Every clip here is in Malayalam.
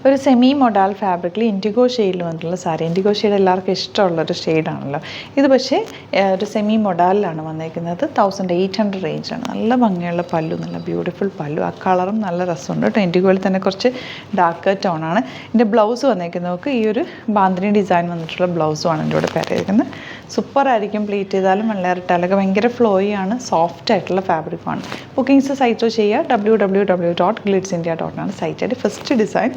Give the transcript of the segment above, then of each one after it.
ഒരു സെമി മൊഡാൽ ഫാബ്രിക്കിൽ ഇൻഡിഗോ ഷെയ്ഡിൽ വന്നിട്ടുള്ള സാരി. ഇൻഡിഗോ ഷെയ്ഡ് എല്ലാവർക്കും ഇഷ്ടമുള്ളൊരു ഷെയ്ഡാണല്ലോ. ഇത് പക്ഷേ ഒരു സെമി മൊഡാലിലാണ് വന്നിരിക്കുന്നത്. 1800 റേഞ്ചാണ്. നല്ല ഭംഗിയുള്ള പല്ലു, നല്ല ബ്യൂട്ടിഫുൾ പല്ലു. ആ കളറും നല്ല രസമുണ്ട് കേട്ടോ. ഇൻഡിഗോയിൽ തന്നെ കുറച്ച് ഡാർക്ക് ടോണാണ്. ഇതിൻ്റെ ബ്ലൗസ് വന്നിരിക്കുന്നത് നമുക്ക് ഈ ഒരു ബാന്തിനി ഡിസൈൻ വന്നിട്ടുള്ള ബ്ലൗസുമാണ് എൻ്റെ കൂടെ പെയർ ചെയ്തിരിക്കുന്നത്. സൂപ്പറായിരിക്കും. പ്ലീറ്റ് ചെയ്താലും വെള്ളേറിട്ടാലൊക്കെ ഭയങ്കര ഫ്ലോയി ആണ്, സോഫ്റ്റ് ആയിട്ടുള്ള ഫാബ്രിക്കാണ്. ബുക്കിംഗ്സ് സൈറ്റ് ചെയ്യുക www.glitzindia.com സൈറ്റ്. ഫസ്റ്റ് ഡിസൈൻ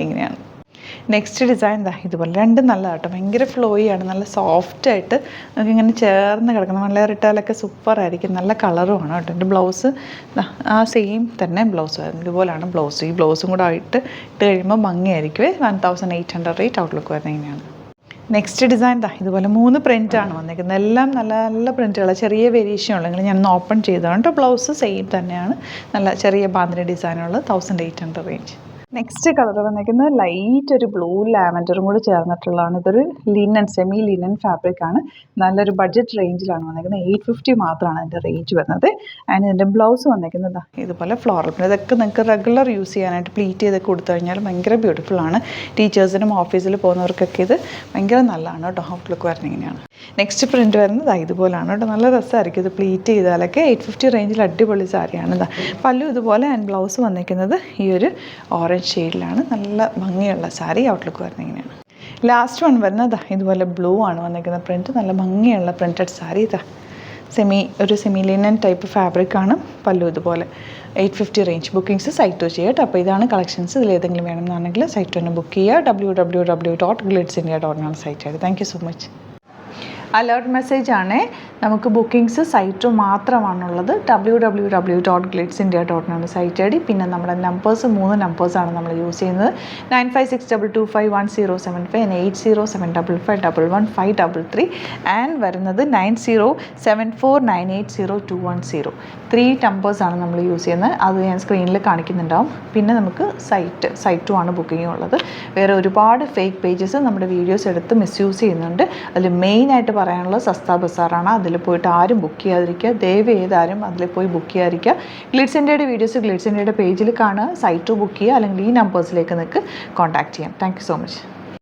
ഇങ്ങനെയാണ്. നെക്സ്റ്റ് ഡിസൈൻ ഇതുപോലെ രണ്ടും നല്ല കേട്ടോ. ഭയങ്കര ഫ്ലോയി ആണ്, നല്ല സോഫ്റ്റായിട്ട് നമുക്കിങ്ങനെ ചേർന്ന് കിടക്കണം. വെള്ളേറിട്ടാലൊക്കെ സൂപ്പറായിരിക്കും. നല്ല കളറുമാണ് കേട്ടോ. എൻ്റെ ബ്ലൗസ് ആ സെയിം തന്നെ ബ്ലൗസ് ആയിരുന്നു. ഇതുപോലെയാണ് ബ്ലൗസ്. ഈ ബ്ലൗസും കൂടെ ഇട്ട് കഴിയുമ്പോൾ ഭംഗിയായിരിക്കും. 1800 റേറ്റ് ഔട്ട്ലുക്ക് വരുന്നത് ഇങ്ങനെയാണ്. നെക്സ്റ്റ് ഡിസൈൻ ഇതുപോലെ 3 പ്രിൻ്റാണ് വന്നിരിക്കുന്നത്. എല്ലാം നല്ല നല്ല പ്രിൻറ്റുകൾ, ചെറിയ വേരിയേഷൻ ഉള്ളെങ്കിൽ ഞാനൊന്ന് ഓപ്പൺ ചെയ്തതാണ് കേട്ടോ. ബ്ലൗസ് സെയിം തന്നെയാണ്. നല്ല ചെറിയ ബാന്തിനി ഡിസൈനുള്ളത്. 1800 റേഞ്ച്. നെക്സ്റ്റ് കളർ വന്നിരിക്കുന്നത് ലൈറ്റ് ഒരു ബ്ലൂ ലാവൻഡറും കൂടി ചേർന്നിട്ടുള്ളതാണ്. ഇതൊരു ലിനൻ, സെമി ലിനൻ ഫാബ്രിക്കാണ്. നല്ലൊരു ബഡ്ജറ്റ് റേഞ്ചിലാണ് വന്നിരിക്കുന്നത്. 850 മാത്രമാണ് അതിൻ്റെ റേഞ്ച് വരുന്നത്. ആൻഡ് ഇതിൻ്റെ ബ്ലൗസ് വന്നിരിക്കുന്നത് ഇതുപോലെ ഫ്ലോറൽ പ്രിൻ്റ്. ഇതൊക്കെ നിങ്ങൾക്ക് റെഗുലർ യൂസ് ചെയ്യാനായിട്ട് പ്ലീറ്റ് ചെയ്ത് കൊടുത്തു കഴിഞ്ഞാൽ ഭയങ്കര ബ്യൂട്ടിഫുള്ളാണ്. ടീച്ചേഴ്സിനും ഓഫീസിൽ പോകുന്നവർക്കൊക്കെ ഇത് ഭയങ്കര നല്ലതാണ് കേട്ടോ. ഔട്ട്ലുക്ക് വരുന്നത് ഇങ്ങനെയാണ്. നെക്സ്റ്റ് പ്രിൻറ്റ് വരുന്നത് ഇതുപോലെയാണ് കേട്ടോ. നല്ല രസമായിരിക്കും ഇത് പ്ലീറ്റ് ചെയ്താലൊക്കെ. 850 റേഞ്ചിൽ അടിപൊളി സാരിയാണ്. പല്ലു ഇതുപോലെ. ആൻഡ് ബ്ലൗസ് വന്നിരിക്കുന്നത് ഈ ഒരു ഓറഞ്ച് ഷെയ്ഡിലാണ്. നല്ല ഭംഗിയുള്ള സാരി. ഔട്ട്ലുക്ക് വരുന്നത് ഇങ്ങനെയാണ്. ലാസ്റ്റ് വൺ വരുന്നത് ഇതുപോലെ ബ്ലൂ ആണ് വന്നിരിക്കുന്ന പ്രിൻറ്റ്. നല്ല ഭംഗിയുള്ള പ്രിൻറ്റഡ് സാരി. ഒരു സെമി ലിനൻ ടൈപ്പ് ഫാബ്രിക്കാണ്. പല്ലു ഇതുപോലെ. 850 റേഞ്ച്. ബുക്കിംഗ്സ് സൈറ്റ് ചെയ്യുക. അപ്പോൾ ഇതാണ് കളക്ഷൻസ്. ഇതിൽ ഏതെങ്കിലും വേണമെന്നാണെങ്കിൽ സൈറ്റ് തന്നെ ബുക്ക് ചെയ്യുക. www.glitzindia.com site. Thank you so much. Alert message ആണ്. നമുക്ക് ബുക്കിംഗ്സ് സൈറ്റ് മാത്രമാണുള്ളത്. www.glitzindia.com site I D. പിന്നെ നമ്മുടെ നമ്പേഴ്സ് 3 നമ്പേഴ്സാണ് നമ്മൾ യൂസ് ചെയ്യുന്നത്. 9562251075 8075551153 ആൻഡ് വരുന്നത് 9074980210. 3 നമ്പേഴ്സാണ് നമ്മൾ യൂസ് ചെയ്യുന്നത്. അത് ഞാൻ സ്ക്രീനിൽ കാണിക്കുന്നുണ്ടാവും. പിന്നെ നമുക്ക് സൈറ്റും ആണ് ബുക്കിംഗ് ഉള്ളത്. വേറെ ഒരുപാട് ഫേക്ക് പേജസ് നമ്മുടെ വീഡിയോസ് എടുത്ത് മിസ്യൂസ് ചെയ്യുന്നുണ്ട്. അതിൽ മെയിനായിട്ട് പറയാനുള്ളത് സസ്ത ബസാറാണ്. അതിൽ പോയിട്ട് ആരും ബുക്ക് ചെയ്യാതിരിക്കുക. ദയവ് ചെയ്താരും അതിൽ പോയി ബുക്ക് ചെയ്യാതിരിക്കുക. ഗ്ലിറ്റ്സ് ഇന്ത്യയുടെ വീഡിയോസ് ഗ്ലിറ്റ്സ് ഇന്ത്യയുടെ പേജിൽ കാണുക. സൈറ്റ് ബുക്ക് ചെയ്യുക. അല്ലെങ്കിൽ ഈ നമ്പേഴ്സിലേക്ക് നിങ്ങൾക്ക് കോൺടാക്ട് ചെയ്യാം. Thank you so much.